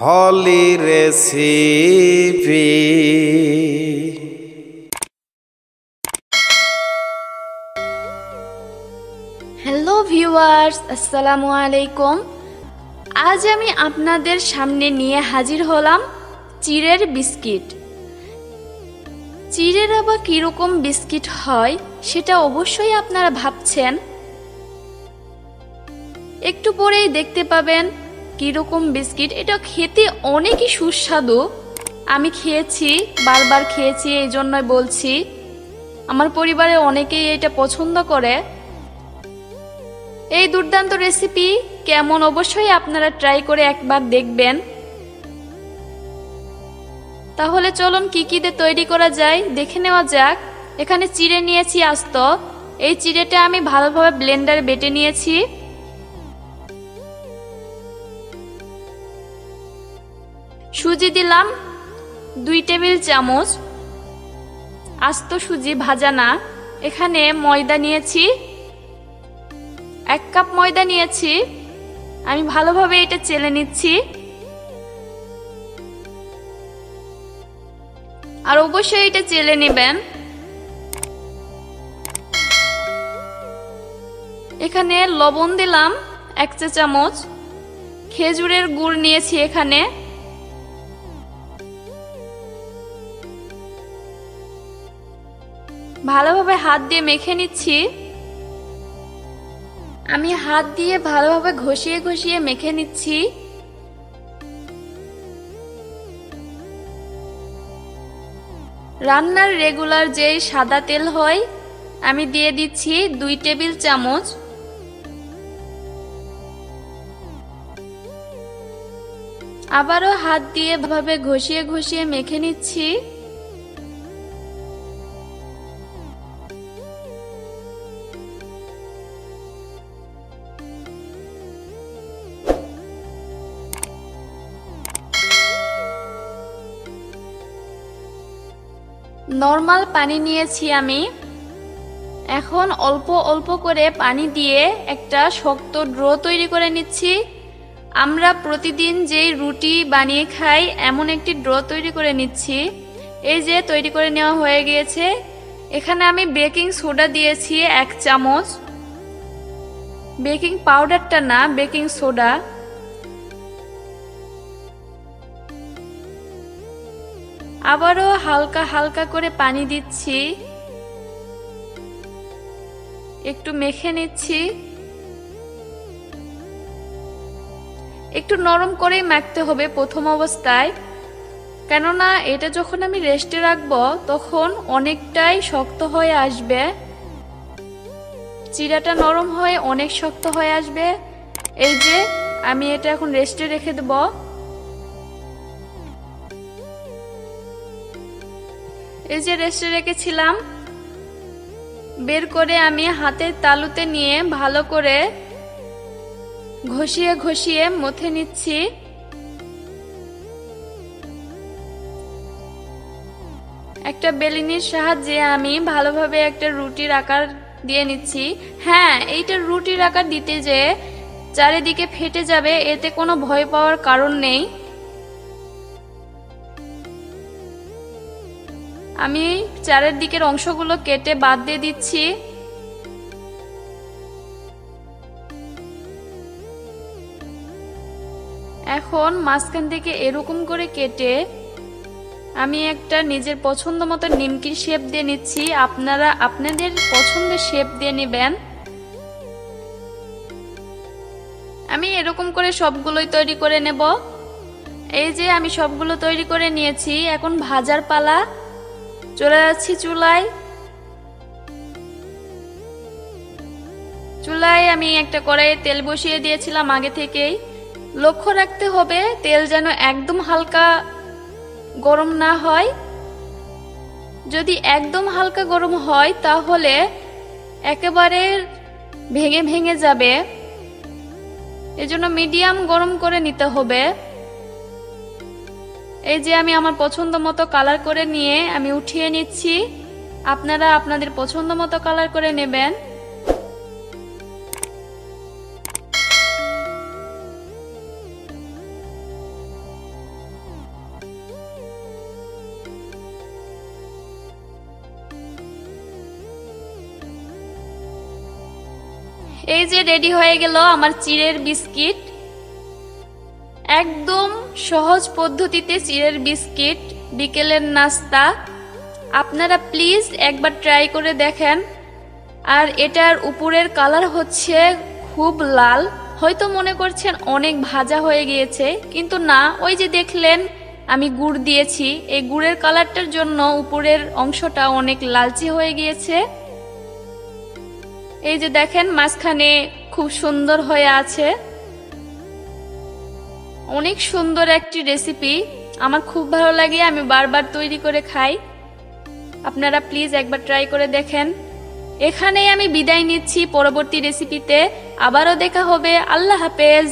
হলি recipe. Hello viewers, আসসালামু আলাইকুম। আজ আমি আপনাদের সামনে নিয়ে হাজির হলাম চিড়ের বিস্কিট। চিড়ের আবার কীরকম বিস্কিট হয় সেটা অবশ্যই আপনারা ভাবছেন। একটু পরেই দেখতে পাবেন কীরকম বিস্কিট। এটা খেতে অনেকই সুস্বাদু। আমি খেয়েছি, বারবার খেয়েছি, এই জন্যই বলছি। আমার পরিবারে অনেকেই এটা পছন্দ করে। এই দুর্দান্ত রেসিপি কেমন অবশ্যই আপনারা ট্রাই করে একবার দেখবেন। তাহলে চলুন কি কি দিয়ে তৈরি করা যায় দেখে নেওয়া যাক। এখানে চিড়ে নিয়েছি আস্ত। এই চিড়েটা আমি ভালোভাবে ব্লেন্ডারে বেটে নিয়েছি। সুজি দিলাম 2 টেবিল চামচ, আস্ত সুজি, ভাজা না। এখানে ময়দা নিয়েছি 1 কাপ ময়দা নিয়েছি। আমি ভালোভাবে এটা চেলে নিচ্ছি। আর অবশ্যই এটা চেলে নেবেন। এখানে লবণ দিলাম 1 চা চামচ। খেজুরের গুড় নিয়েছি এখানে। ভালোভাবে হাত দিয়ে মেখে নিচ্ছি। আমি হাত দিয়ে ভালোভাবে ঘষিয়ে ঘষিয়ে মেখে নিচ্ছি। রান্নার রেগুলার যেই সাদা তেল হয় আমি দিয়ে দিচ্ছি 2 টেবিল চামচ। আবারও হাত দিয়ে ভাবে ঘষিয়ে ঘষিয়ে মেখে নিচ্ছি। নরমাল পানি নিয়েছি আমি। এখন অল্প অল্প করে পানি দিয়ে একটা শক্ত ডো তৈরি করে নিচ্ছি। আমরা প্রতিদিন যেই রুটি বানিয়ে খাই এমন একটি ডো তৈরি করে নিচ্ছি। এই যে তৈরি করে নেওয়া হয়ে গিয়েছে। এখানে আমি বেকিং সোডা দিয়েছি 1 চামচ। বেকিং পাউডারটা না, বেকিং সোডা। আবারও হালকা হালকা করে পানি দিচ্ছি, একটু মেখে নিচ্ছি। একটু নরম করেই মাখতে হবে প্রথম অবস্থায়, কেননা এটা যখন আমি রেস্টে রাখবো তখন অনেকটাই শক্ত হয়ে আসবে। চিড়াটা নরম হয়ে অনেক শক্ত হয়ে আসবে। এই যে আমি এটা এখন রেস্টে রেখে দেব। এই যে রেস্টে রেখেছিলাম, বের করে আমি হাতের তালুতে নিয়ে ভালো করে ঘষিয়ে ঘষিয়ে মথে নিচ্ছি। একটা বেলনির সাহায্যে আমি ভালোভাবে একটা রুটির আকার দিয়ে নিচ্ছি। হ্যাঁ, এইটা রুটির আকার দিতে যে চারিদিকে ফেটে যাবে এতে কোনো ভয় পাওয়ার কারণ নেই। আমি চারিদিকের অংশগুলো কেটে বাদ দিয়ে দিচ্ছি। এখন মাঝখান থেকে এরকম করে কেটে আমি একটা নিজের পছন্দ মতো নিমকির শেপ দিয়ে নিচ্ছি। আপনারা আপনাদের পছন্দের শেপ দিয়ে নেবেন। আমি এরকম করে সবগুলোই তৈরি করে নেব। এই যে আমি সবগুলো তৈরি করে নিয়েছি। এখন ভাজার পালা। চলে যাচ্ছি চুলায়। চুলায় আমি একটা কড়াইয়ে তেল বসিয়ে দিয়েছিলাম আগে থেকেই। লক্ষ্য রাখতে হবে তেল যেন একদম হালকা গরম না হয়। যদি একদম হালকা গরম হয় তাহলে একেবারে ভেঙে ভেঙে যাবে। এজন্য মিডিয়াম গরম করে নিতে হবে। এই যে আমি আমার পছন্দ মতো কালার করে নিয়ে আমি উঠিয়ে নিচ্ছি। আপনারা আপনাদের পছন্দ মতো কালার করে নেবেন। এই যে রেডি হয়ে গেল আমার চিড়ের বিস্কিট। একদম সহজ পদ্ধতিতে চিড়ের বিস্কিট বিকেলের নাস্তা। আপনারা প্লিজ একবার ট্রাই করে দেখেন। আর এটার উপরের কালার হচ্ছে খুব লাল। হয়তো মনে করছেন অনেক ভাজা হয়ে গিয়েছে, কিন্তু না, ওই যে দেখলেন আমি গুড় দিয়েছি, এই গুড়ের কালারটার জন্য উপরের অংশটা অনেক লালচে হয়ে গিয়েছে। এই যে দেখেন মাঝখানে খুব সুন্দর হয়ে আছে। অনেক সুন্দর একটি রেসিপি, আমার খুব ভালো লাগে, আমি বারবার তৈরি করে খাই। আপনারা প্লিজ একবার ট্রাই করে দেখেন। এখানেই আমি বিদায় নিচ্ছি, পরবর্তী রেসিপিতে আবারও দেখা হবে। আল্লাহ হাফেজ।